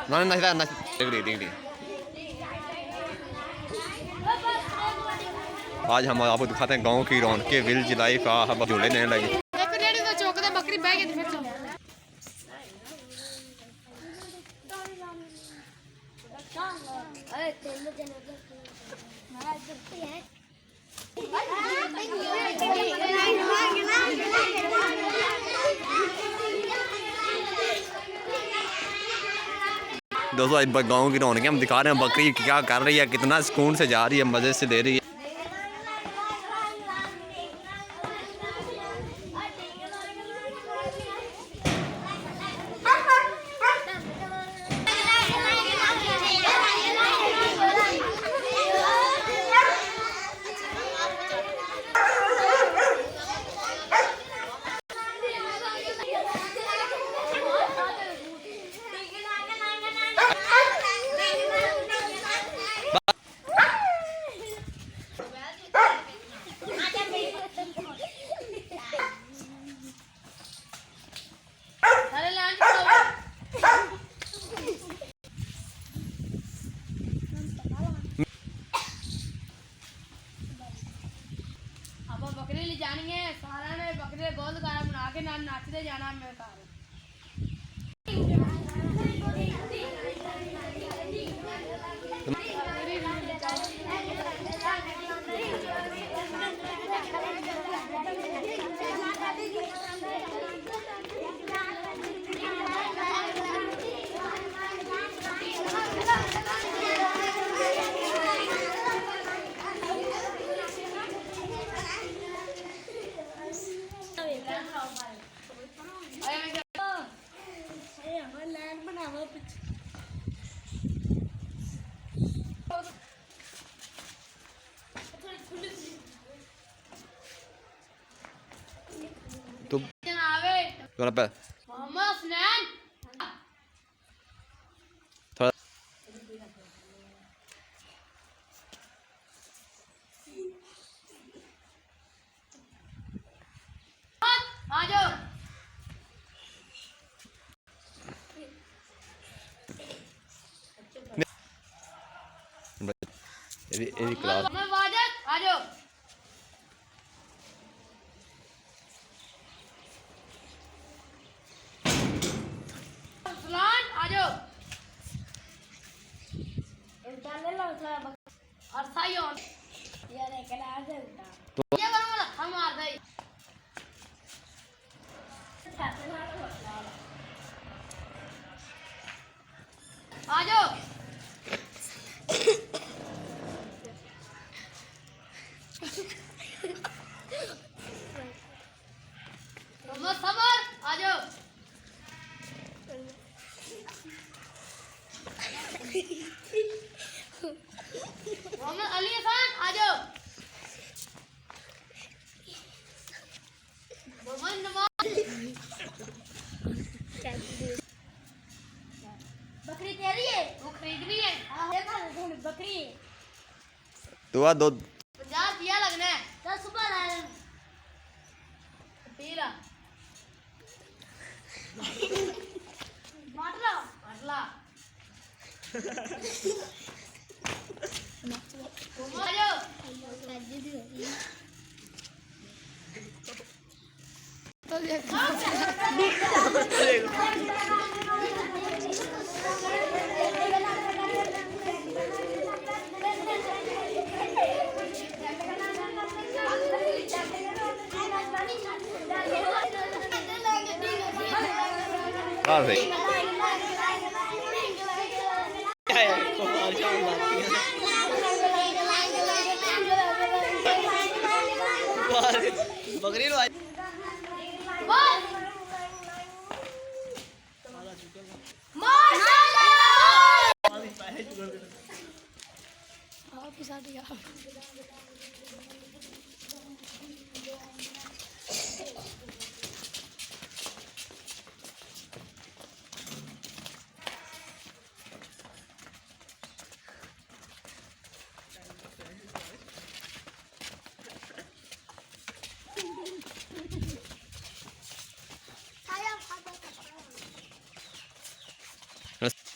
ना ना ना डिग्री आज हम आपको दिखाते हैं गांव की रौनकें विलेज लाइफ। अब झूले नहीं लगे बकरी बह गई फिर दोस्तों गांव की रौनकें हम दिखा रहे हैं। बकरी क्या कर रही है, कितना सुकून से जा रही है, मज़े से ले रही है। बकरी ले जानी है सारा ने बकरी गोल गाना बना के ना नाचते जाना मेरे घर। तो पे थोड़ा आ जाओ ये क्लास आ जाओ और सही हो यार एक ना दे तो ये वाला हम आ गए आ जाओ तुम सबर आ जाओ मोहम्मद अली खान आ जाओ मोहम्मद नवाज बकरी तेरी है वो खरीदनी है बकरी है तो आ दो 50 दिया लगना है 10 सुबह लाए तेरा बाटला बाटला बकरी लो बस